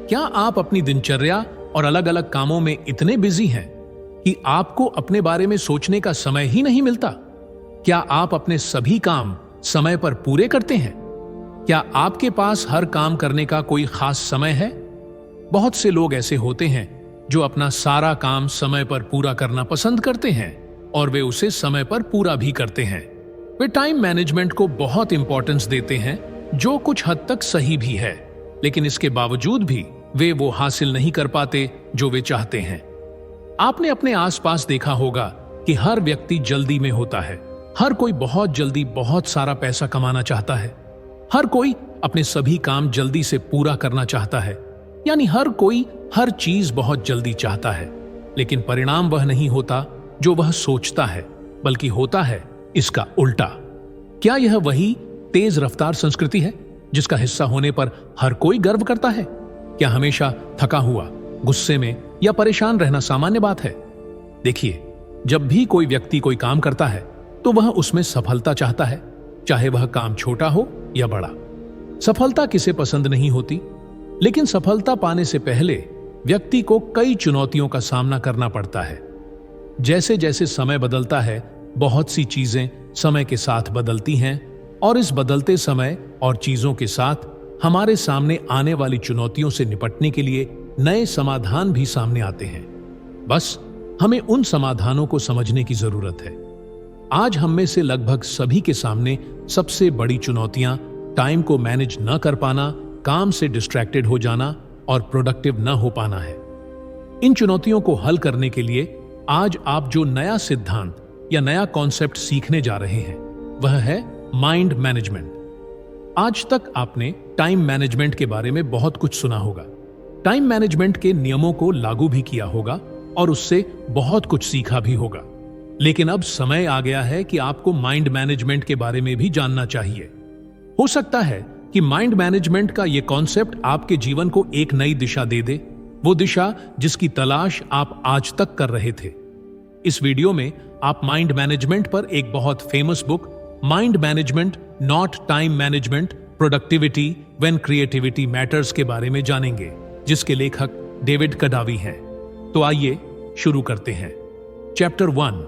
क्या आप अपनी दिनचर्या और अलग अलग कामों में इतने बिजी हैं कि आपको अपने बारे में सोचने का समय ही नहीं मिलता? क्या आप अपने सभी काम समय पर पूरे करते हैं? क्या आपके पास हर काम करने का कोई खास समय है? बहुत से लोग ऐसे होते हैं जो अपना सारा काम समय पर पूरा करना पसंद करते हैं और वे उसे समय पर पूरा भी करते हैं। वे टाइम मैनेजमेंट को बहुत इंपॉर्टेंस देते हैं, जो कुछ हद तक सही भी है, लेकिन इसके बावजूद भी वे वो हासिल नहीं कर पाते जो वे चाहते हैं। आपने अपने आसपास देखा होगा कि हर व्यक्ति जल्दी में होता है। हर कोई बहुत जल्दी बहुत सारा पैसा कमाना चाहता है। हर कोई अपने सभी काम जल्दी से पूरा करना चाहता है, यानी हर कोई हर चीज बहुत जल्दी चाहता है, लेकिन परिणाम वह नहीं होता जो वह सोचता है, बल्कि होता है इसका उल्टा। क्या यह वही तेज रफ्तार संस्कृति है जिसका हिस्सा होने पर हर कोई गर्व करता है? क्या हमेशा थका हुआ, गुस्से में या परेशान रहना सामान्य बात है? देखिए, जब भी कोई व्यक्ति कोई काम करता है तो वह उसमें सफलता चाहता है, चाहे वह काम छोटा हो या बड़ा। सफलता किसे पसंद नहीं होती, लेकिन सफलता पाने से पहले व्यक्ति को कई चुनौतियों का सामना करना पड़ता है। जैसे जैसे समय बदलता है, बहुत सी चीजें समय के साथ बदलती हैं, और इस बदलते समय और चीजों के साथ हमारे सामने आने वाली चुनौतियों से निपटने के लिए नए समाधान भी सामने आते हैं। बस हमें उन समाधानों को समझने की जरूरत है। आज हम में से लगभग सभी के सामने सबसे बड़ी चुनौतियां टाइम को मैनेज न कर पाना, काम से डिस्ट्रैक्टेड हो जाना और प्रोडक्टिव न हो पाना है। इन चुनौतियों को हल करने के लिए आज आप जो नया सिद्धांत या नया कॉन्सेप्ट सीखने जा रहे हैं वह है माइंड मैनेजमेंट। आज तक आपने टाइम मैनेजमेंट के बारे में बहुत कुछ सुना होगा, टाइम मैनेजमेंट के नियमों को लागू भी किया होगा और उससे बहुत कुछ सीखा भी होगा। लेकिन अब समय आ गया है कि आपको माइंड मैनेजमेंट के बारे में भी जानना चाहिए। हो सकता है कि माइंड मैनेजमेंट का यह कॉन्सेप्ट आपके जीवन को एक नई दिशा दे दे, वो दिशा जिसकी तलाश आप आज तक कर रहे थे। इस वीडियो में आप माइंड मैनेजमेंट पर एक बहुत famous book mind management not time management, productivity when creativity matters के बारे में जानेंगे, जिसके लेखक डेविड कडावी हैं। तो आइए शुरू करते हैं। चैप्टर 1।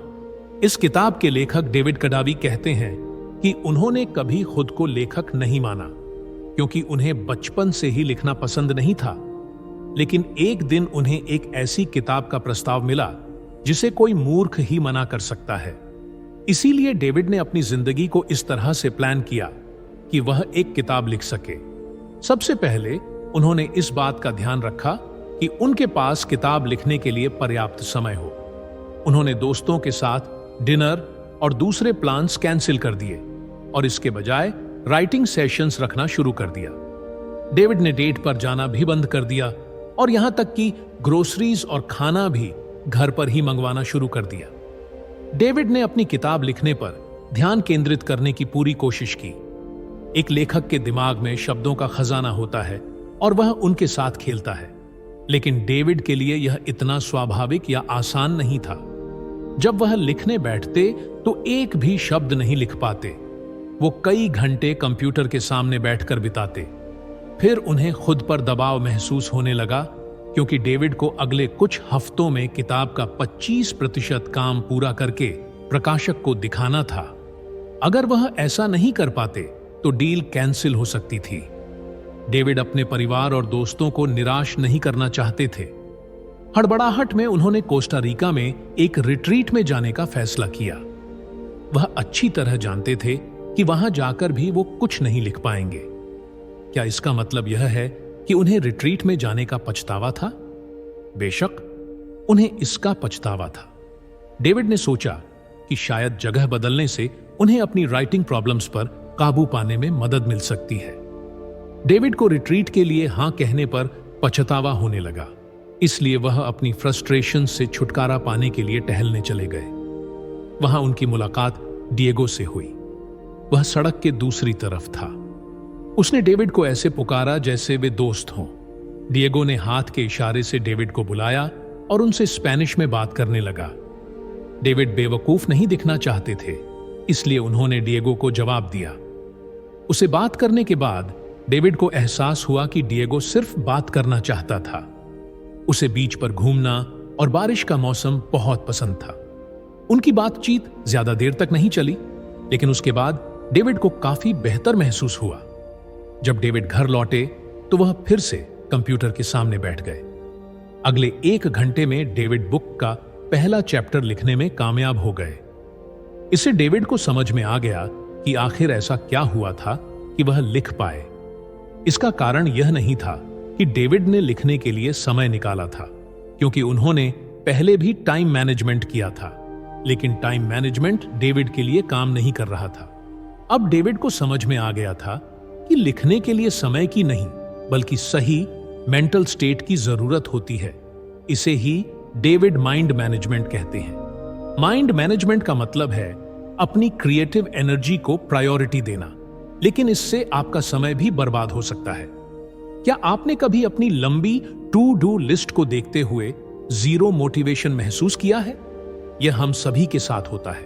इस किताब के लेखक डेविड कडावी कहते हैं कि उन्होंने कभी खुद को लेखक नहीं माना, क्योंकि उन्हें बचपन से ही लिखना पसंद नहीं था। लेकिन एक दिन उन्हें एक ऐसी किताब का प्रस्ताव मिला जिसे कोई मूर्ख ही मना कर सकता है। इसीलिए डेविड ने अपनी जिंदगी को इस तरह से प्लान किया कि वह एक किताब लिख सके। सबसे पहले उन्होंने इस बात का ध्यान रखा कि उनके पास किताब लिखने के लिए पर्याप्त समय हो। उन्होंने दोस्तों के साथ डिनर और दूसरे प्लान्स कैंसिल कर दिए और इसके बजाय राइटिंग सेशंस रखना शुरू कर दिया। डेविड ने डेट पर जाना भी बंद कर दिया और यहां तक कि ग्रोसरीज और खाना भी घर पर ही मंगवाना शुरू कर दिया। डेविड ने अपनी किताब लिखने पर ध्यान केंद्रित करने की पूरी कोशिश की। एक लेखक के दिमाग में शब्दों का खजाना होता है और वह उनके साथ खेलता है, लेकिन डेविड के लिए यह इतना स्वाभाविक या आसान नहीं था। जब वह लिखने बैठते तो एक भी शब्द नहीं लिख पाते। वो कई घंटे कंप्यूटर के सामने बैठकर बिताते। फिर उन्हें खुद पर दबाव महसूस होने लगा, क्योंकि डेविड को अगले कुछ हफ्तों में किताब का 25% काम पूरा करके प्रकाशक को दिखाना था। अगर वह ऐसा नहीं कर पाते तो डील कैंसिल हो सकती थी। डेविड अपने परिवार और दोस्तों को निराश नहीं करना चाहते थे। हड़बड़ाहट में उन्होंने कोस्टा रिका में एक रिट्रीट में जाने का फैसला किया। वह अच्छी तरह जानते थे कि वहां जाकर भी वो कुछ नहीं लिख पाएंगे। क्या इसका मतलब यह है कि उन्हें रिट्रीट में जाने का पछतावा था? बेशक, उन्हें इसका पछतावा था। डेविड ने सोचा कि शायद जगह बदलने से उन्हें अपनी राइटिंग प्रॉब्लम्स पर काबू पाने में मदद मिल सकती है। डेविड को रिट्रीट के लिए हां कहने पर पछतावा होने लगा, इसलिए वह अपनी फ्रस्ट्रेशन से छुटकारा पाने के लिए टहलने चले गए। वहां उनकी मुलाकात डिएगो से हुई। वह सड़क के दूसरी तरफ था। उसने डेविड को ऐसे पुकारा जैसे वे दोस्त हों। डिएगो ने हाथ के इशारे से डेविड को बुलाया और उनसे स्पेनिश में बात करने लगा। डेविड बेवकूफ नहीं दिखना चाहते थे, इसलिए उन्होंने डिएगो को जवाब दिया। उसे बात करने के बाद डेविड को एहसास हुआ कि डिएगो सिर्फ बात करना चाहता था। उसे बीच पर घूमना और बारिश का मौसम बहुत पसंद था। उनकी बातचीत ज्यादा देर तक नहीं चली, लेकिन उसके बाद डेविड को काफी बेहतर महसूस हुआ। जब डेविड घर लौटे तो वह फिर से कंप्यूटर के सामने बैठ गए। अगले 1 घंटे में डेविड बुक का पहला चैप्टर लिखने में कामयाब हो गए। इससे डेविड को समझ में आ गया कि आखिर ऐसा क्या हुआ था कि वह लिख पाए। इसका कारण यह नहीं था कि डेविड ने लिखने के लिए समय निकाला था, क्योंकि उन्होंने पहले भी टाइम मैनेजमेंट किया था, लेकिन टाइम मैनेजमेंट डेविड के लिए काम नहीं कर रहा था। अब डेविड को समझ में आ गया था कि लिखने के लिए समय की नहीं, बल्कि सही मेंटल स्टेट की जरूरत होती है। इसे ही डेविड माइंड मैनेजमेंट कहते हैं। माइंड मैनेजमेंट का मतलब है अपनी क्रिएटिव एनर्जी को प्रायोरिटी देना, लेकिन इससे आपका समय भी बर्बाद हो सकता है। क्या आपने कभी अपनी लंबी टू डू लिस्ट को देखते हुए जीरो मोटिवेशन महसूस किया है? यह हम सभी के साथ होता है।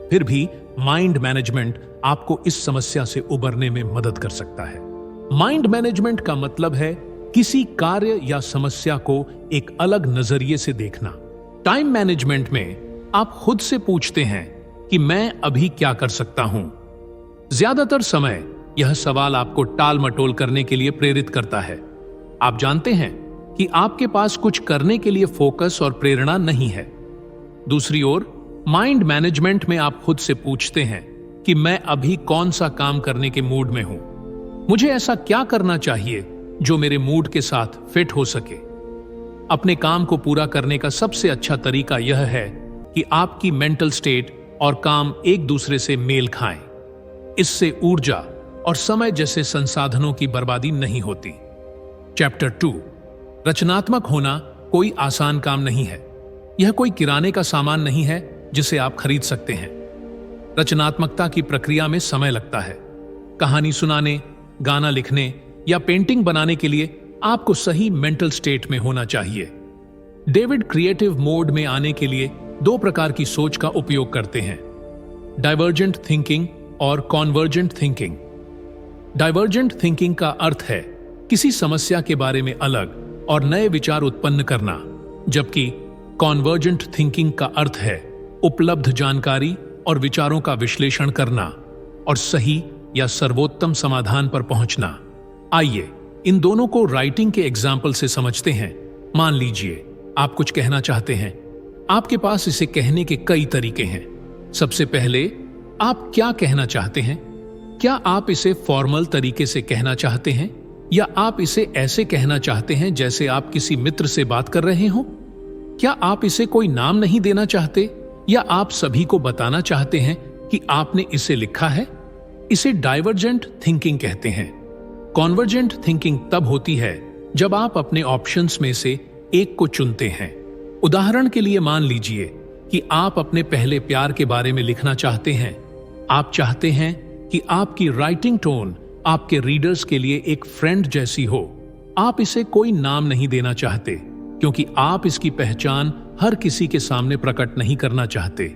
फिर भी माइंड मैनेजमेंट आपको इस समस्या से उबरने में मदद कर सकता है। माइंड मैनेजमेंट का मतलब है किसी कार्य या समस्या को एक अलग नजरिए से देखना। टाइम मैनेजमेंट में आप खुद से पूछते हैं कि मैं अभी क्या कर सकता हूं। ज्यादातर समय यह सवाल आपको टाल मटोल करने के लिए प्रेरित करता है। आप जानते हैं कि आपके पास कुछ करने के लिए फोकस और प्रेरणा नहीं है। दूसरी ओर माइंड मैनेजमेंट में आप खुद से पूछते हैं कि मैं अभी कौन सा काम करने के मूड में हूं, मुझे ऐसा क्या करना चाहिए जो मेरे मूड के साथ फिट हो सके। अपने काम को पूरा करने का सबसे अच्छा तरीका यह है कि आपकी मेंटल स्टेट और काम एक दूसरे से मेल खाएं। इससे ऊर्जा और समय जैसे संसाधनों की बर्बादी नहीं होती। चैप्टर 2, रचनात्मक होना कोई आसान काम नहीं है। यह कोई किराने का सामान नहीं है जिसे आप खरीद सकते हैं। रचनात्मकता की प्रक्रिया में समय लगता है। कहानी सुनाने, गाना लिखने या पेंटिंग बनाने के लिए आपको सही मेंटल स्टेट में होना चाहिए। डेविड क्रिएटिव मोड में आने के लिए 2 प्रकार की सोच का उपयोग करते हैं, डाइवर्जेंट थिंकिंग और कॉन्वर्जेंट थिंकिंग। डाइवर्जेंट थिंकिंग का अर्थ है किसी समस्या के बारे में अलग और नए विचार उत्पन्न करना, जबकि कॉन्वर्जेंट थिंकिंग का अर्थ है उपलब्ध जानकारी और विचारों का विश्लेषण करना और सही या सर्वोत्तम समाधान पर पहुंचना। आइए इन दोनों को राइटिंग के एग्जाम्पल से समझते हैं। मान लीजिए आप कुछ कहना चाहते हैं। आपके पास इसे कहने के कई तरीके हैं। सबसे पहले, आप क्या कहना चाहते हैं? क्या आप इसे फॉर्मल तरीके से कहना चाहते हैं या आप इसे ऐसे कहना चाहते हैं जैसे आप किसी मित्र से बात कर रहे हो? क्या आप इसे कोई नाम नहीं देना चाहते या आप सभी को बताना चाहते हैं कि आपने इसे लिखा है? इसे डाइवर्जेंट थिंकिंग कहते हैं। कॉन्वर्जेंट थिंकिंग तब होती है जब आप अपने ऑप्शंस में से एक को चुनते हैं। उदाहरण के लिए मान लीजिए कि आप अपने पहले प्यार के बारे में लिखना चाहते हैं। आप चाहते हैं कि आपकी राइटिंग टोन आपके रीडर्स के लिए एक फ्रेंड जैसी हो। आप इसे कोई नाम नहीं देना चाहते क्योंकि आप इसकी पहचान हर किसी के सामने प्रकट नहीं करना चाहते।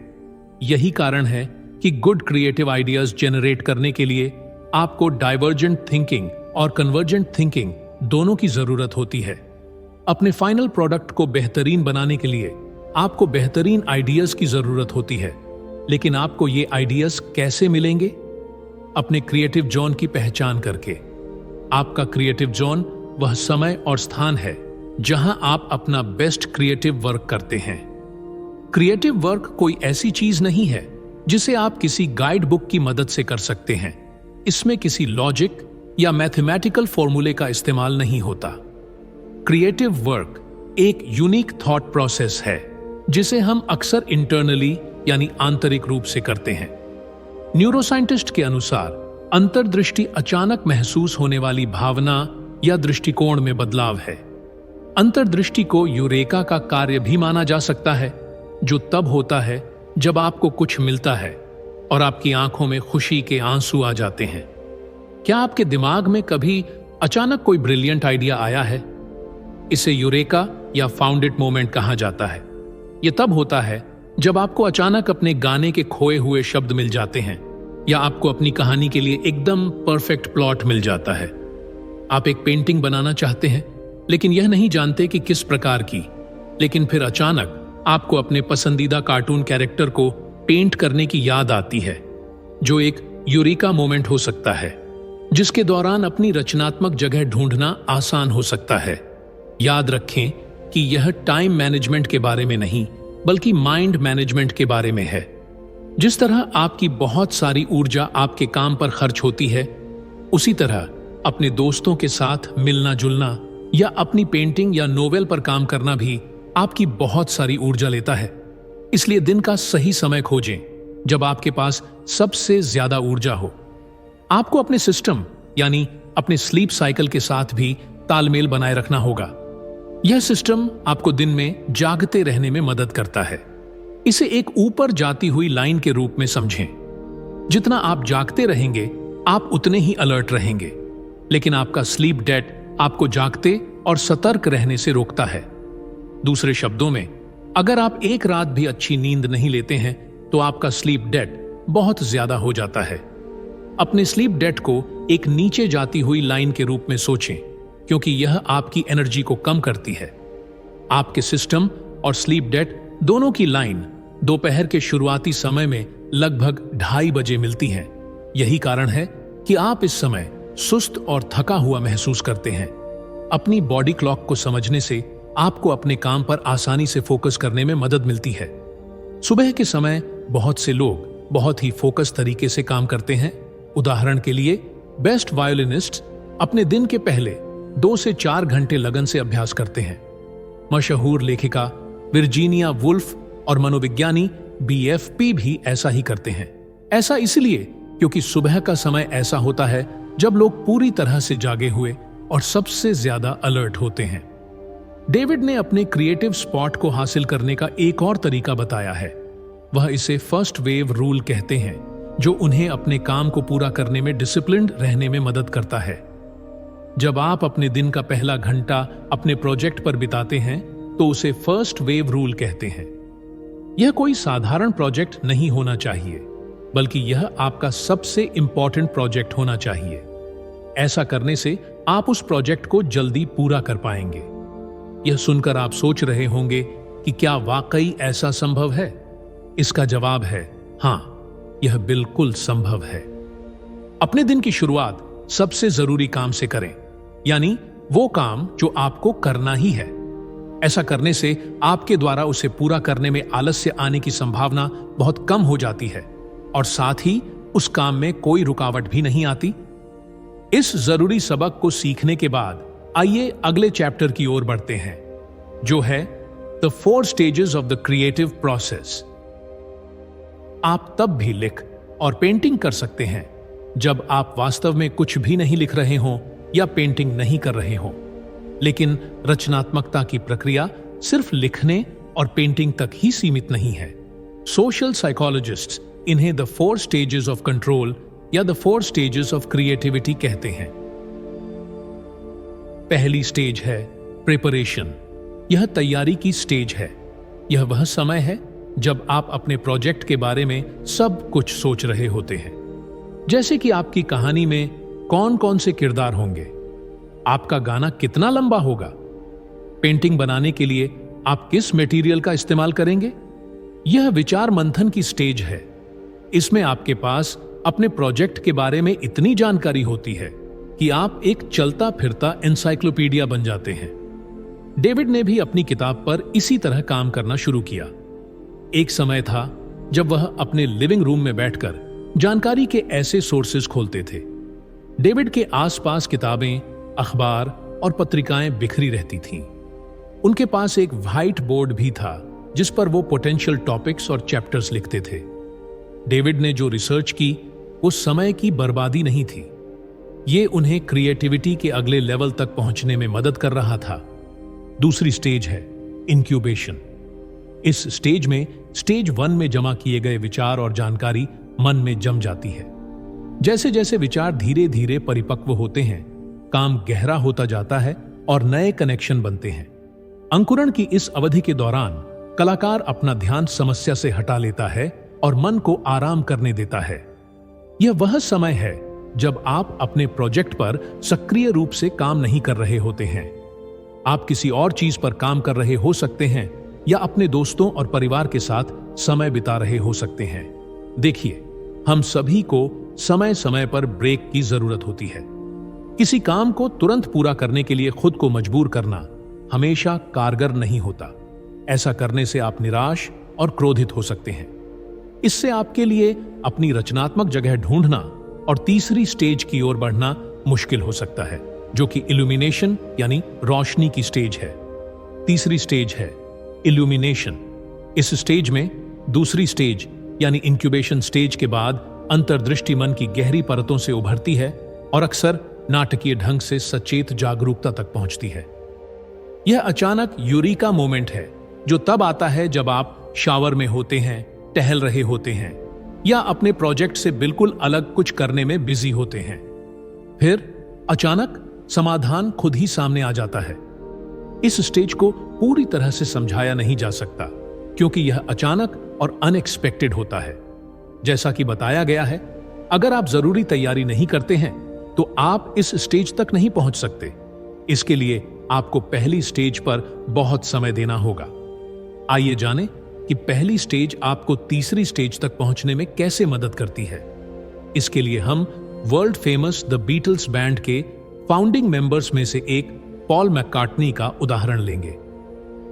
यही कारण है कि गुड क्रिएटिव आइडियाज जनरेट करने के लिए आपको डाइवर्जेंट थिंकिंग और कन्वर्जेंट थिंकिंग दोनों की जरूरत होती है। अपने फाइनल प्रोडक्ट को बेहतरीन बनाने के लिए आपको बेहतरीन आइडियाज की जरूरत होती है, लेकिन आपको ये आइडियाज कैसे मिलेंगे? अपने क्रिएटिव जोन की पहचान करके। आपका क्रिएटिव जोन वह समय और स्थान है जहां आप अपना बेस्ट क्रिएटिव वर्क करते हैं। क्रिएटिव वर्क कोई ऐसी चीज नहीं है जिसे आप किसी गाइड बुक की मदद से कर सकते हैं। इसमें किसी लॉजिक या मैथमेटिकल फॉर्मूले का इस्तेमाल नहीं होता। क्रिएटिव वर्क एक यूनिक थॉट प्रोसेस है जिसे हम अक्सर इंटरनली यानी आंतरिक रूप से करते हैं। न्यूरोसाइंटिस्ट के अनुसार अंतर्दृष्टि अचानक महसूस होने वाली भावना या दृष्टिकोण में बदलाव है। अंतर्दृष्टि को यूरेका का कार्य भी माना जा सकता है, जो तब होता है जब आपको कुछ मिलता है और आपकी आंखों में खुशी के आंसू आ जाते हैं। क्या आपके दिमाग में कभी अचानक कोई ब्रिलियंट आइडिया आया है? इसे यूरेका या फाउंडेड मोमेंट कहा जाता है। यह तब होता है जब आपको अचानक अपने गाने के खोए हुए शब्द मिल जाते हैं या आपको अपनी कहानी के लिए एकदम परफेक्ट प्लॉट मिल जाता है। आप एक पेंटिंग बनाना चाहते हैं, लेकिन यह नहीं जानते कि किस प्रकार की। लेकिन फिर अचानक आपको अपने पसंदीदा कार्टून कैरेक्टर को पेंट करने की याद आती है, जो एक यूरिका मोमेंट हो सकता है, जिसके दौरान अपनी रचनात्मक जगह ढूंढना आसान हो सकता है। याद रखें कि यह टाइम मैनेजमेंट के बारे में नहीं, बल्कि माइंड मैनेजमेंट के बारे में है। जिस तरह आपकी बहुत सारी ऊर्जा आपके काम पर खर्च होती है, उसी तरह अपने दोस्तों के साथ मिलना जुलना या अपनी पेंटिंग या नोवेल पर काम करना भी आपकी बहुत सारी ऊर्जा लेता है। इसलिए दिन का सही समय खोजें जब आपके पास सबसे ज्यादा ऊर्जा हो। आपको अपने सिस्टम यानी अपने स्लीप साइकिल के साथ भी तालमेल बनाए रखना होगा। यह सिस्टम आपको दिन में जागते रहने में मदद करता है। इसे एक ऊपर जाती हुई लाइन के रूप में समझें। जितना आप जागते रहेंगे, आप उतने ही अलर्ट रहेंगे, लेकिन आपका स्लीप डेट आपको जागते और सतर्क रहने से रोकता है। दूसरे शब्दों में, अगर आप एक रात भी अच्छी नींद नहीं लेते हैं, तो आपका स्लीप डेट बहुत ज्यादा हो जाता है। अपने स्लीप डेट को एक नीचे जाती हुई लाइन के रूप में सोचें, क्योंकि यह आपकी एनर्जी को कम करती है। आपके सिस्टम और स्लीप डेट दोनों की लाइन दोपहर के शुरुआती समय में लगभग 2:30 बजे मिलती है। यही कारण है कि आप इस समय सुस्त और थका हुआ महसूस करते हैं। अपनी बॉडी क्लॉक को समझने से आपको अपने काम पर आसानी से फोकस करने में मदद मिलती है। सुबह के समय बहुत से लोग बहुत ही फोकस तरीके से काम करते हैं। उदाहरण के लिए, बेस्ट वायोलिनिस्ट अपने दिन के पहले 2 से 4 घंटे लगन से अभ्यास करते हैं। मशहूर लेखिका वर्जीनिया वुल्फ और मनोविज्ञानी BFP भी ऐसा ही करते हैं। ऐसा इसलिए क्योंकि सुबह का समय ऐसा होता है जब लोग पूरी तरह से जागे हुए और सबसे ज्यादा अलर्ट होते हैं। डेविड ने अपने क्रिएटिव स्पॉट को हासिल करने का एक और तरीका बताया है। वह इसे फर्स्ट वेव रूल कहते हैं, जो उन्हें अपने काम को पूरा करने में डिसिप्लिन्ड रहने में मदद करता है। जब आप अपने दिन का पहला घंटा अपने प्रोजेक्ट पर बिताते हैं, तो उसे फर्स्ट वेव रूल कहते हैं। यह कोई साधारण प्रोजेक्ट नहीं होना चाहिए, बल्कि यह आपका सबसे इंपॉर्टेंट प्रोजेक्ट होना चाहिए। ऐसा करने से आप उस प्रोजेक्ट को जल्दी पूरा कर पाएंगे। यह सुनकर आप सोच रहे होंगे कि क्या वाकई ऐसा संभव है? इसका जवाब है हाँ, यह बिल्कुल संभव है। अपने दिन की शुरुआत सबसे जरूरी काम से करें, यानी वो काम जो आपको करना ही है। ऐसा करने से आपके द्वारा उसे पूरा करने में आलस्य आने की संभावना बहुत कम हो जाती है, और साथ ही उस काम में कोई रुकावट भी नहीं आती। इस जरूरी सबक को सीखने के बाद आइए अगले चैप्टर की ओर बढ़ते हैं, जो है the 4 stages of the creative process. आप तब भी लिख और पेंटिंग कर सकते हैं जब आप वास्तव में कुछ भी नहीं लिख रहे हों या पेंटिंग नहीं कर रहे हों। लेकिन रचनात्मकता की प्रक्रिया सिर्फ लिखने और पेंटिंग तक ही सीमित नहीं है। सोशल साइकोलॉजिस्ट्स इन्हें द 4 स्टेजेस ऑफ कंट्रोल या द 4 स्टेजेस ऑफ क्रिएटिविटी कहते हैं। पहली स्टेज है प्रिपरेशन। यह तैयारी की स्टेज है। यह वह समय है जब आप अपने प्रोजेक्ट के बारे में सब कुछ सोच रहे होते हैं, जैसे कि आपकी कहानी में कौन कौन से किरदार होंगे, आपका गाना कितना लंबा होगा, पेंटिंग बनाने के लिए आप किस मटेरियल का इस्तेमाल करेंगे। यह विचार मंथन की स्टेज है। इसमें आपके पास अपने प्रोजेक्ट के बारे में इतनी जानकारी होती है कि आप एक चलता फिरता एनसाइक्लोपीडिया बन जाते हैं। डेविड ने भी अपनी किताब पर इसी तरह काम करना शुरू किया। एक समय था जब वह अपने लिविंग रूम में बैठकर जानकारी के ऐसे सोर्सेज खोलते थे। डेविड के आसपास किताबें, अखबार और पत्रिकाएं बिखरी रहती थीं। उनके पास एक व्हाइट बोर्ड भी था जिस पर वो पोटेंशियल टॉपिक्स और चैप्टर्स लिखते थे। डेविड ने जो रिसर्च की वो समय की बर्बादी नहीं थी, ये उन्हें क्रिएटिविटी के अगले लेवल तक पहुंचने में मदद कर रहा था। दूसरी स्टेज है इंक्यूबेशन। इस स्टेज में स्टेज 1 में जमा किए गए विचार और जानकारी मन में जम जाती है। जैसे जैसे विचार धीरे धीरे परिपक्व होते हैं, काम गहरा होता जाता है और नए कनेक्शन बनते हैं। अंकुरण की इस अवधि के दौरान कलाकार अपना ध्यान समस्या से हटा लेता है और मन को आराम करने देता है। यह वह समय है जब आप अपने प्रोजेक्ट पर सक्रिय रूप से काम नहीं कर रहे होते हैं। आप किसी और चीज पर काम कर रहे हो सकते हैं या अपने दोस्तों और परिवार के साथ समय बिता रहे हो सकते हैं। देखिए, हम सभी को समय समय पर ब्रेक की जरूरत होती है। किसी काम को तुरंत पूरा करने के लिए खुद को मजबूर करना हमेशा कारगर नहीं होता। ऐसा करने से आप निराश और क्रोधित हो सकते हैं। इससे आपके लिए अपनी रचनात्मक जगह ढूंढना और तीसरी स्टेज की ओर बढ़ना मुश्किल हो सकता है, जो कि इल्यूमिनेशन यानी रोशनी की स्टेज है। तीसरी स्टेज है इल्यूमिनेशन। इस स्टेज में दूसरी स्टेज यानी इंक्यूबेशन स्टेज के बाद अंतर्दृष्टि मन की गहरी परतों से उभरती है और अक्सर नाटकीय ढंग से सचेत जागरूकता तक पहुंचती है। यह अचानक यूरिका मोमेंट है, जो तब आता है जब आप शावर में होते हैं, टहल रहे होते हैं या अपने प्रोजेक्ट से बिल्कुल अलग कुछ करने में बिजी होते हैं। फिर अचानक समाधान खुद ही सामने आ जाता है। इस स्टेज को पूरी तरह से समझाया नहीं जा सकता, क्योंकि यह अचानक और अनएक्सपेक्टेड होता है। जैसा कि बताया गया है, अगर आप जरूरी तैयारी नहीं करते हैं तो आप इस स्टेज तक नहीं पहुंच सकते। इसके लिए आपको पहली स्टेज पर बहुत समय देना होगा। आइए जानें कि पहली स्टेज आपको तीसरी स्टेज तक पहुंचने में कैसे मदद करती है। इसके लिए हम world famous the Beatles band के फाउंडिंग मेंबर्स में से एक पॉल मैककार्टनी का उदाहरण लेंगे।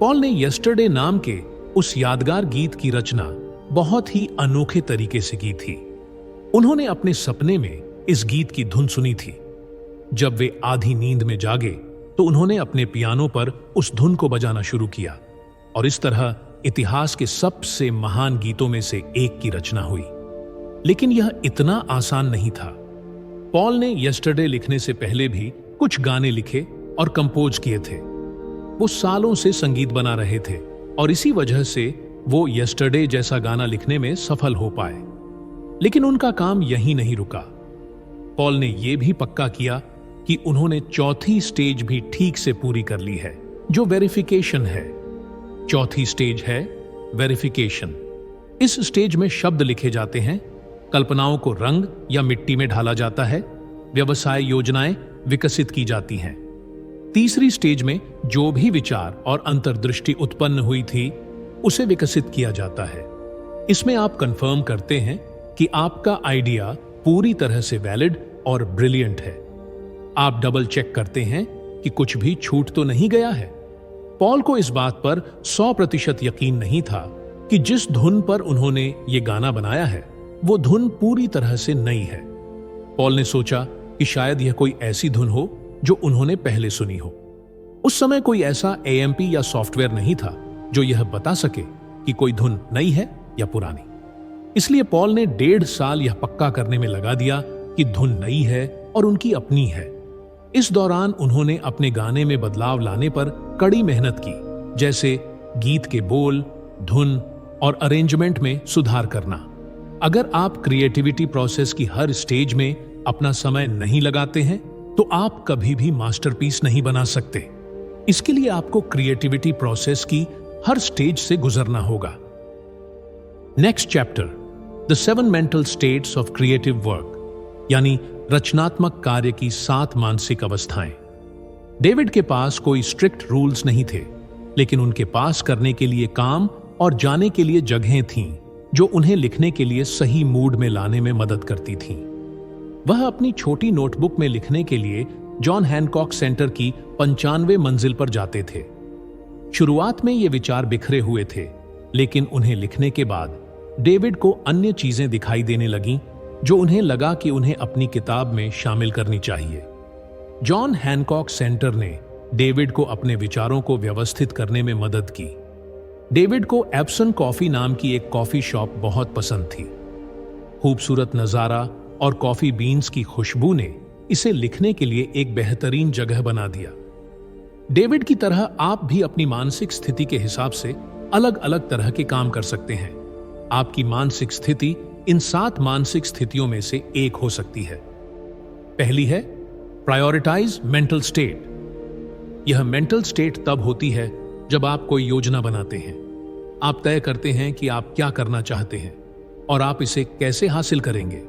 पॉल ने यस्टरडे नाम के उस यादगार गीत की रचना बहुत ही अनोखे तरीके से की थी। उन्होंने अपने सपने में इस गीत की धुन सुनी थी। जब वे आधी नींद में जागे तो उन्होंने अपने पियानो पर उस धुन को बजाना शुरू किया और इस तरह इतिहास के सबसे महान गीतों में से एक की रचना हुई। लेकिन यह इतना आसान नहीं था। पॉल ने यस्टरडे लिखने से पहले भी कुछ गाने लिखे और कंपोज किए थे। वो सालों से संगीत बना रहे थे और इसी वजह से वो यस्टरडे जैसा गाना लिखने में सफल हो पाए। लेकिन उनका काम यहीं नहीं रुका। पॉल ने यह भी पक्का किया कि उन्होंने चौथी स्टेज भी ठीक से पूरी कर ली है, जो वेरिफिकेशन है। चौथी स्टेज है वेरिफिकेशन। इस स्टेज में शब्द लिखे जाते हैं, कल्पनाओं को रंग या मिट्टी में ढाला जाता है, व्यवसाय योजनाएं विकसित की जाती हैं। तीसरी स्टेज में जो भी विचार और अंतर्दृष्टि उत्पन्न हुई थी, उसे विकसित किया जाता है। इसमें आप कंफर्म करते हैं कि आपका आइडिया पूरी तरह से वैलिड और ब्रिलियंट है। आप डबल चेक करते हैं कि कुछ भी छूट तो नहीं गया है। पॉल को इस बात पर 100% यकीन नहीं था कि जिस धुन पर उन्होंने ये गाना बनाया है, वो धुन पूरी तरह से नई है। पॉल ने सोचा कि शायद यह कोई ऐसी धुन हो जो उन्होंने पहले सुनी हो। उस समय कोई ऐसा AMP या सॉफ्टवेयर नहीं था जो यह बता सके कि कोई धुन नई है या पुरानी। इसलिए पॉल ने 1.5 साल यह पक्का करने में लगा दिया कि धुन नई है और उनकी अपनी है। इस दौरान उन्होंने अपने गाने में बदलाव लाने पर कड़ी मेहनत की, जैसे गीत के बोल, धुन और अरेंजमेंट में सुधार करना। अगर आप क्रिएटिविटी प्रोसेस की हर स्टेज में अपना समय नहीं लगाते हैं तो आप कभी भी मास्टरपीस नहीं बना सकते। इसके लिए आपको क्रिएटिविटी प्रोसेस की हर स्टेज से गुजरना होगा। Next chapter, the 7 mental states of creative work, यानी रचनात्मक कार्य की 7 मानसिक अवस्थाएं। डेविड के पास कोई स्ट्रिक्ट रूल्स नहीं थे, लेकिन उनके पास करने के लिए काम और जाने के लिए जगहें थीं जो उन्हें लिखने के लिए सही मूड में लाने में मदद करती थीं। वह अपनी छोटी नोटबुक में लिखने के लिए जॉन हैनकॉक सेंटर की 95 मंजिल पर जाते थे। शुरुआत में ये विचार बिखरे हुए थे, लेकिन उन्हें लिखने के बाद डेविड को अन्य चीजें दिखाई देने लगीं जो उन्हें लगा कि उन्हें अपनी किताब में शामिल करनी चाहिए। जॉन हैनकॉक सेंटर ने डेविड को अपने विचारों को व्यवस्थित करने में मदद की। डेविड को एप्सन कॉफी नाम की एक कॉफी शॉप बहुत पसंद थी। खूबसूरत नजारा और कॉफी बीन्स की खुशबू ने इसे लिखने के लिए एक बेहतरीन जगह बना दिया। डेविड की तरह आप भी अपनी मानसिक स्थिति के हिसाब से अलग अलग तरह के काम कर सकते हैं। आपकी मानसिक स्थिति इन 7 मानसिक स्थितियों में से एक हो सकती है। पहली है प्रायोरिटाइज मेंटल स्टेट। यह मेंटल स्टेट तब होती है जब आप कोई योजना बनाते हैं। आप तय करते हैं कि आप क्या करना चाहते हैं और आप इसे कैसे हासिल करेंगे।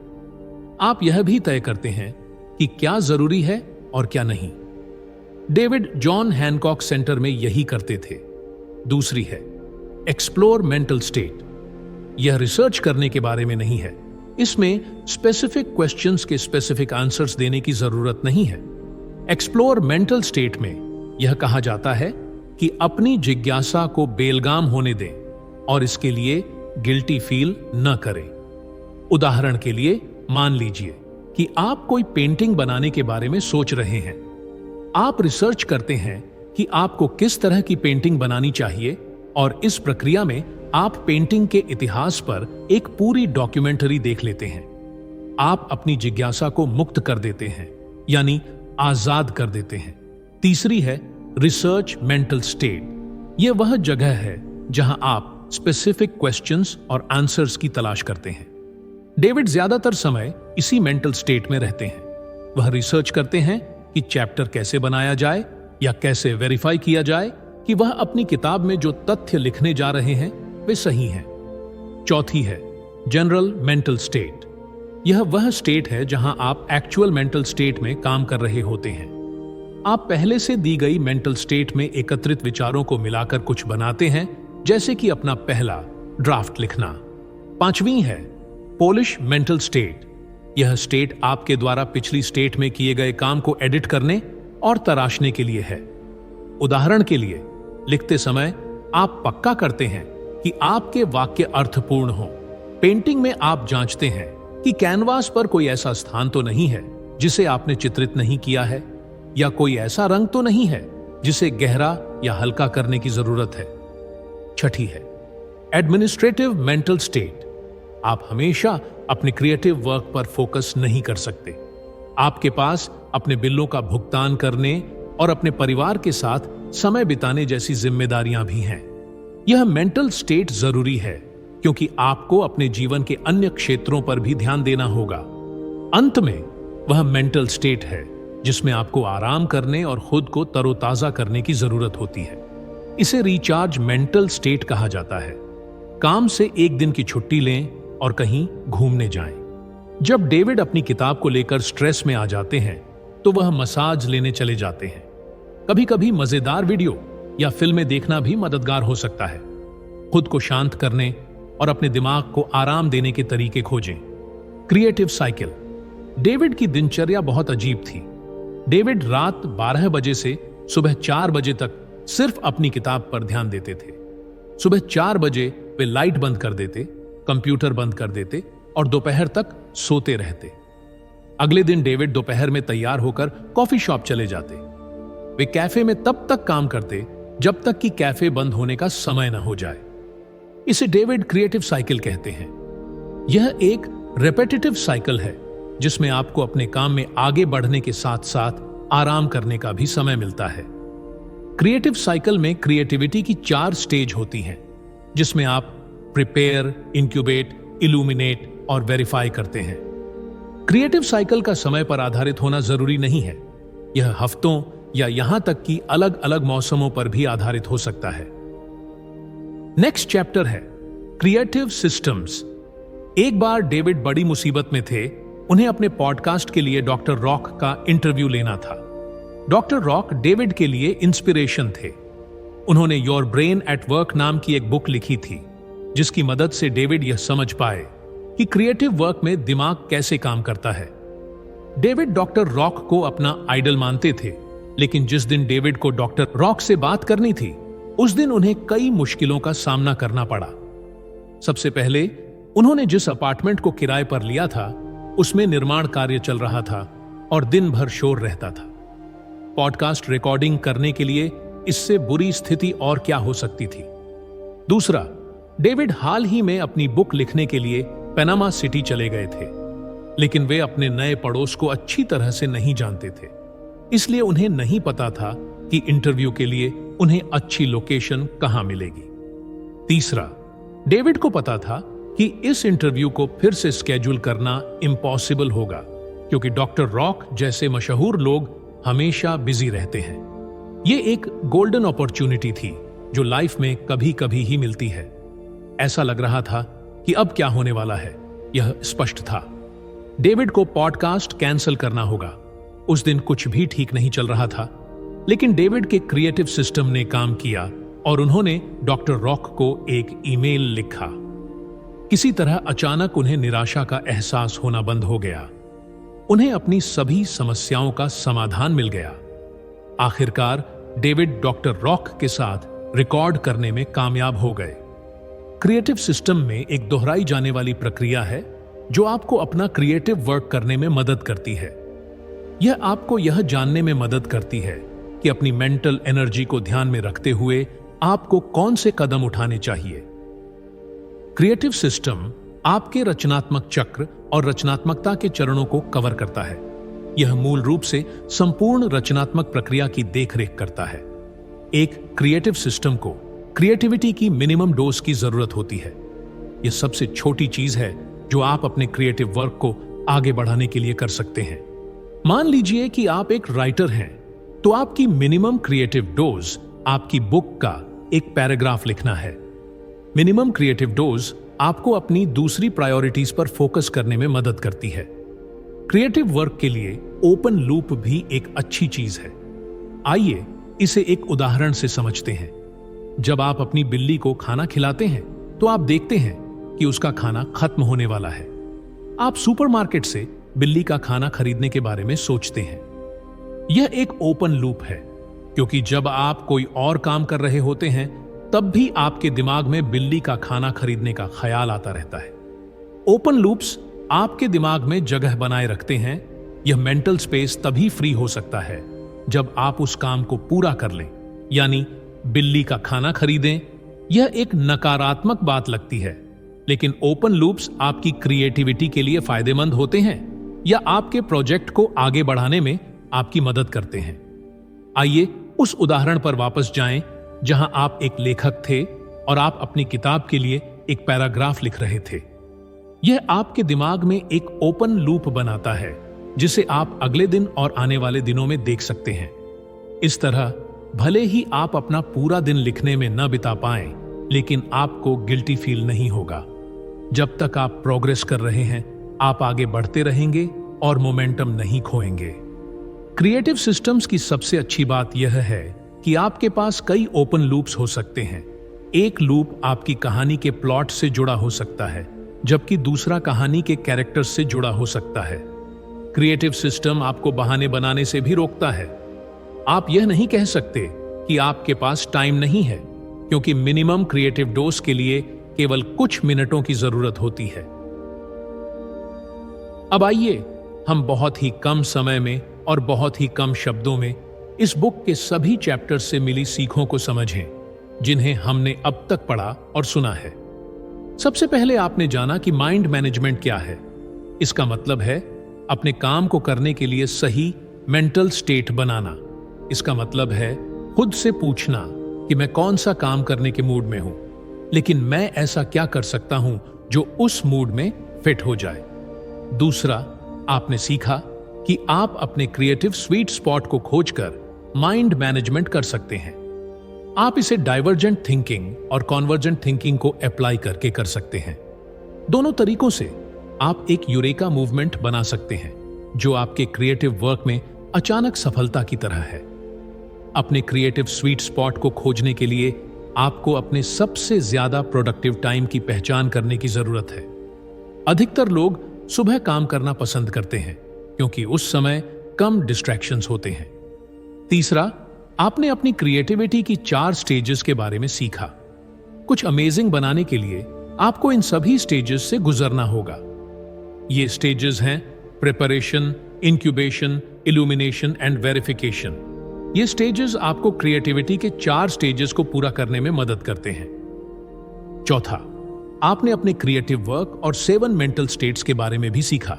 आप यह भी तय करते हैं कि क्या जरूरी है और क्या नहीं। डेविड जॉन हैनकॉक सेंटर में यही करते थे। दूसरी है एक्सप्लोर मेंटल स्टेट। यह रिसर्च करने के बारे में नहीं है। इसमें स्पेसिफिक क्वेश्चंस के स्पेसिफिक आंसर्स देने की जरूरत नहीं है। एक्सप्लोर मेंटल स्टेट में यह कहा जाता है कि अपनी जिज्ञासा को बेलगाम होने दें और इसके लिए गिल्टी फील न करें। उदाहरण के लिए मान लीजिए कि आप कोई पेंटिंग बनाने के बारे में सोच रहे हैं। आप रिसर्च करते हैं कि आपको किस तरह की पेंटिंग बनानी चाहिए और इस प्रक्रिया में आप पेंटिंग के इतिहास पर एक पूरी डॉक्यूमेंट्री देख लेते हैं। आप अपनी जिज्ञासा को मुक्त कर देते हैं, यानी आजाद कर देते हैं। तीसरी है रिसर्च मेंटल स्टेट। यह वह जगह है जहां आप स्पेसिफिक क्वेश्चंस और आंसर्स की तलाश करते हैं। डेविड ज्यादातर समय इसी मेंटल स्टेट में रहते हैं। वह रिसर्च करते हैं कि चैप्टर कैसे बनाया जाए या कैसे वेरीफाई किया जाए कि वह अपनी किताब में जो तथ्य लिखने जा रहे हैं वे सही हैं। चौथी है जनरल मेंटल स्टेट। यह वह स्टेट है जहां आप एक्चुअल मेंटल स्टेट में काम कर रहे होते हैं। आप पहले से दी गई मेंटल स्टेट में एकत्रित विचारों को मिलाकर कुछ बनाते हैं, जैसे कि अपना पहला ड्राफ्ट लिखना। पांचवी है पोलिश मेंटल स्टेट। यह स्टेट आपके द्वारा पिछली स्टेट में किए गए काम को एडिट करने और तराशने के लिए है। उदाहरण के लिए लिखते समय आप पक्का करते हैं कि आपके वाक्य अर्थपूर्ण हो। पेंटिंग में आप जांचते हैं कि कैनवास पर कोई ऐसा स्थान तो नहीं है जिसे आपने चित्रित नहीं किया है, या कोई ऐसा रंग तो नहीं है जिसे गहरा या हल्का करने की जरूरत है। छठी है एडमिनिस्ट्रेटिव मेंटल स्टेट। आप हमेशा अपने क्रिएटिव वर्क पर फोकस नहीं कर सकते। आपके पास अपने बिलों का भुगतान करने और अपने परिवार के साथ समय बिताने जैसी जिम्मेदारियां भी हैं। यह मेंटल स्टेट जरूरी है क्योंकि आपको अपने जीवन के अन्य क्षेत्रों पर भी ध्यान देना होगा। अंत में वह मेंटल स्टेट है जिसमें आपको आराम करने और खुद को तरोताजा करने की जरूरत होती है। इसे रिचार्ज मेंटल स्टेट कहा जाता है। काम से एक दिन की छुट्टी लें और कहीं घूमने जाएं। जब डेविड अपनी किताब को लेकर स्ट्रेस में आ जाते हैं तो वह मसाज लेने चले जाते हैं। कभी कभी मजेदार वीडियो या फिल्में देखना भी मददगार हो सकता है। खुद को शांत करने और अपने दिमाग को आराम देने के तरीके खोजें। Creative cycle. डेविड की दिनचर्या बहुत अजीब थी। डेविड रात 12 बजे से सुबह 4 बजे तक सिर्फ अपनी किताब पर ध्यान देते थे। सुबह 4 बजे वे लाइट बंद कर देते, कंप्यूटर बंद कर देते और दोपहर तक सोते रहते। अगले दिन डेविड दोपहर में तैयार होकर कॉफी शॉप चले जाते। वे कैफे में तब तक काम करते जब तक कि कैफे बंद होने का समय न हो जाए। इसे डेविड क्रिएटिव साइकिल कहते हैं। यह एक रेपेटिटिव साइकिल है जिसमें आपको अपने काम में आगे बढ़ने के साथ साथ आराम करने का भी समय मिलता है। क्रिएटिव साइकिल में क्रिएटिविटी की 4 स्टेज होती हैं, जिसमें आप प्रिपेयर, इंक्यूबेट, इल्यूमिनेट और वेरीफाई करते हैं। क्रिएटिव साइकिल का समय पर आधारित होना जरूरी नहीं है। यह हफ्तों या यहां तक कि अलग अलग मौसमों पर भी आधारित हो सकता है। नेक्स्ट चैप्टर है क्रिएटिव सिस्टम्स। एक बार डेविड बड़ी मुसीबत में थे। उन्हें अपने पॉडकास्ट के लिए डॉक्टर रॉक का इंटरव्यू लेना था। डॉक्टर रॉक डेविड के लिए इंस्पिरेशन थे। उन्होंने योर ब्रेन एट वर्क नाम की एक बुक लिखी थी, जिसकी मदद से डेविड यह समझ पाए कि क्रिएटिव वर्क में दिमाग कैसे काम करता है। डेविड डॉक्टर रॉक को अपना आइडल मानते थे, लेकिन जिस दिन डेविड को डॉक्टर रॉक से बात करनी थी, उस दिन उन्हें कई मुश्किलों का सामना करना पड़ा। सबसे पहले उन्होंने जिस अपार्टमेंट को किराए पर लिया था, उसमें निर्माण कार्य चल रहा था और दिन भर शोर रहता था। पॉडकास्ट रिकॉर्डिंग करने के लिए इससे बुरी स्थिति और क्या हो सकती थी। दूसरा, डेविड हाल ही में अपनी बुक लिखने के लिए पनामा सिटी चले गए थे, लेकिन वे अपने नए पड़ोस को अच्छी तरह से नहीं जानते थे, इसलिए उन्हें नहीं पता था कि इंटरव्यू के लिए उन्हें अच्छी लोकेशन कहां मिलेगी। तीसरा, डेविड को पता था कि इस इंटरव्यू को फिर से स्केड्यूल करना इम्पॉसिबल होगा, क्योंकि डॉक्टर रॉक जैसे मशहूर लोग हमेशा बिजी रहते हैं। ये एक गोल्डन अपॉर्चुनिटी थी जो लाइफ में कभी कभी ही मिलती है। ऐसा लग रहा था कि अब क्या होने वाला है, यह स्पष्ट था। डेविड को पॉडकास्ट कैंसिल करना होगा। उस दिन कुछ भी ठीक नहीं चल रहा था, लेकिन डेविड के क्रिएटिव सिस्टम ने काम किया और उन्होंने डॉक्टर रॉक को एक ईमेल लिखा। किसी तरह अचानक उन्हें निराशा का एहसास होना बंद हो गया। उन्हें अपनी सभी समस्याओं का समाधान मिल गया। आखिरकार डेविड डॉक्टर रॉक के साथ रिकॉर्ड करने में कामयाब हो गए। क्रिएटिव सिस्टम में एक दोहराई जाने वाली प्रक्रिया है जो आपको अपना क्रिएटिव वर्क करने में मदद करती है। यह आपको यह जानने में मदद करती है कि अपनी मेंटल एनर्जी को ध्यान में रखते हुए आपको कौन से कदम उठाने चाहिए। क्रिएटिव सिस्टम आपके रचनात्मक चक्र और रचनात्मकता के चरणों को कवर करता है। यह मूल रूप से संपूर्ण रचनात्मक प्रक्रिया की देखरेख करता है। एक क्रिएटिव सिस्टम को क्रिएटिविटी की मिनिमम डोज की जरूरत होती है। यह सबसे छोटी चीज है जो आप अपने क्रिएटिव वर्क को आगे बढ़ाने के लिए कर सकते हैं। मान लीजिए कि आप एक राइटर हैं, तो आपकी मिनिमम क्रिएटिव डोज आपकी बुक का एक पैराग्राफ लिखना है। मिनिमम क्रिएटिव डोज आपको अपनी दूसरी प्रायोरिटीज पर फोकस करने में मदद करती है। क्रिएटिव वर्क के लिए ओपन लूप भी एक अच्छी चीज है। आइए इसे एक उदाहरण से समझते हैं। जब आप अपनी बिल्ली को खाना खिलाते हैं तो आप देखते हैं कि उसका खाना खत्म होने वाला है। आप सुपरमार्केट से बिल्ली का खाना खरीदने के बारे में सोचते हैं। यह एक ओपन लूप है, क्योंकि जब आप कोई और काम कर रहे होते हैं तब भी आपके दिमाग में बिल्ली का खाना खरीदने का ख्याल आता रहता है। ओपन लूप्स आपके दिमाग में जगह बनाए रखते हैं। यह मेंटल स्पेस तभी फ्री हो सकता है जब आप उस काम को पूरा कर लें, यानी बिल्ली का खाना खरीदें। यह एक नकारात्मक बात लगती है, लेकिन ओपन लूप्स आपकी क्रिएटिविटी के लिए फायदेमंद होते हैं या आपके प्रोजेक्ट को आगे बढ़ाने में आपकी मदद करते हैं। आइए उस उदाहरण पर वापस जाएं जहां आप एक लेखक थे और आप अपनी किताब के लिए एक पैराग्राफ लिख रहे थे। यह आपके दिमाग में एक ओपन लूप बनाता है जिसे आप अगले दिन और आने वाले दिनों में देख सकते हैं। इस तरह भले ही आप अपना पूरा दिन लिखने में न बिता पाएं, लेकिन आपको गिल्टी फील नहीं होगा। जब तक आप प्रोग्रेस कर रहे हैं, आप आगे बढ़ते रहेंगे और मोमेंटम नहीं खोएंगे। क्रिएटिव सिस्टम्स की सबसे अच्छी बात यह है कि आपके पास कई ओपन लूप्स हो सकते हैं। एक लूप आपकी कहानी के प्लॉट से जुड़ा हो सकता है, जबकि दूसरा कहानी के कैरेक्टर्स से जुड़ा हो सकता है। क्रिएटिव सिस्टम आपको बहाने बनाने से भी रोकता है। आप यह नहीं कह सकते कि आपके पास टाइम नहीं है, क्योंकि मिनिमम क्रिएटिव डोज के लिए केवल कुछ मिनटों की जरूरत होती है। अब आइए हम बहुत ही कम समय में और बहुत ही कम शब्दों में इस बुक के सभी चैप्टर्स से मिली सीखों को समझें, जिन्हें हमने अब तक पढ़ा और सुना है। सबसे पहले आपने जाना कि माइंड मैनेजमेंट क्या है। इसका मतलब है अपने काम को करने के लिए सही मेंटल स्टेट बनाना। इसका मतलब है खुद से पूछना कि मैं कौन सा काम करने के मूड में हूं, लेकिन मैं ऐसा क्या कर सकता हूं जो उस मूड में फिट हो जाए। दूसरा, आपने सीखा कि आप अपने क्रिएटिव स्वीट स्पॉट को खोजकर माइंड मैनेजमेंट कर सकते हैं। आप इसे डाइवर्जेंट थिंकिंग और कॉन्वर्जेंट थिंकिंग को अप्लाई करके कर सकते हैं। दोनों तरीकों से आप एक यूरेका मूवमेंट बना सकते हैं जो आपके क्रिएटिव वर्क में अचानक सफलता की तरह है। अपने क्रिएटिव स्वीट स्पॉट को खोजने के लिए आपको अपने सबसे ज्यादा प्रोडक्टिव टाइम की पहचान करने की जरूरत है। अधिकतर लोग सुबह काम करना पसंद करते हैं क्योंकि उस समय कम डिस्ट्रैक्शंस होते हैं। तीसरा, आपने अपनी क्रिएटिविटी की 4 स्टेजेस के बारे में सीखा। कुछ अमेजिंग बनाने के लिए आपको इन सभी स्टेजेस से गुजरना होगा। ये स्टेजेस हैं preparation, incubation, illumination and verification. ये स्टेजेस आपको क्रिएटिविटी के 4 स्टेजेस को पूरा करने में मदद करते हैं। चौथा, आपने अपने क्रिएटिव वर्क और 7 मेंटल स्टेट्स के बारे में भी सीखा।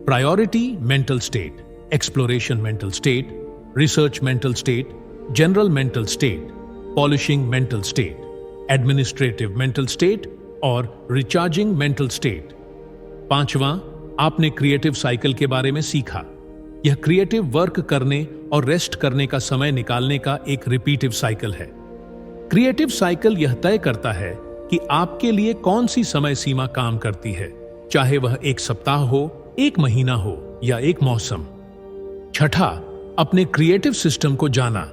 Priority mental state, exploration mental state, research mental state, general mental state, polishing mental state, administrative mental state और रिचार्जिंग मेंटल स्टेट। पांचवां, आपने क्रिएटिव साइकिल के बारे में सीखा। यह क्रिएटिव वर्क करने और रेस्ट करने का समय निकालने का एक रिपीटिव साइकिल है। क्रिएटिव साइकिल यह तय करता है कि आपके लिए कौन सी समय सीमा काम करती है, चाहे वह 1 सप्ताह हो एक महीना हो या एक मौसम। छठा, अपने क्रिएटिव सिस्टम को जाना।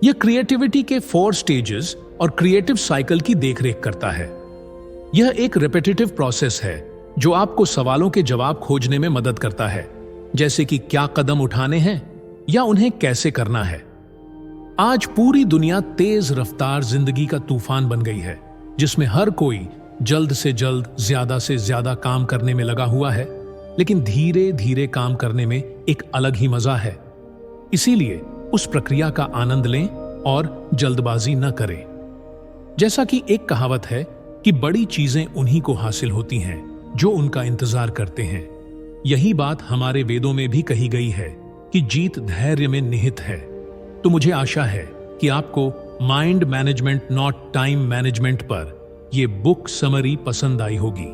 यह क्रिएटिविटी के 4 स्टेजेस और क्रिएटिव साइकिल की देखरेख करता है। यह एक रिपीटेटिव प्रोसेस है जो आपको सवालों के जवाब खोजने में मदद करता है, जैसे कि क्या कदम उठाने हैं या उन्हें कैसे करना है। आज पूरी दुनिया तेज रफ्तार जिंदगी का तूफान बन गई है, जिसमें हर कोई जल्द से जल्द ज्यादा से ज्यादा काम करने में लगा हुआ है, लेकिन धीरे धीरे काम करने में एक अलग ही मजा है। इसीलिए उस प्रक्रिया का आनंद लें और जल्दबाजी न करें। जैसा कि एक कहावत है कि बड़ी चीजें उन्हीं को हासिल होती हैं जो उनका इंतजार करते हैं। यही बात हमारे वेदों में भी कही गई है कि जीत धैर्य में निहित है। तो मुझे आशा है कि आपको mind management not time management पर यह बुक समरी पसंद आई होगी।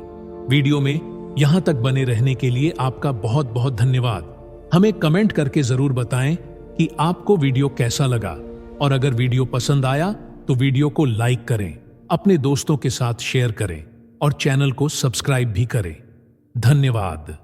वीडियो में यहां तक बने रहने के लिए आपका बहुत बहुत धन्यवाद। हमें कमेंट करके जरूर बताएं कि आपको वीडियो कैसा लगा, और अगर वीडियो पसंद आया तो वीडियो को लाइक करें, अपने दोस्तों के साथ शेयर करें और चैनल को सब्सक्राइब भी करें। धन्यवाद।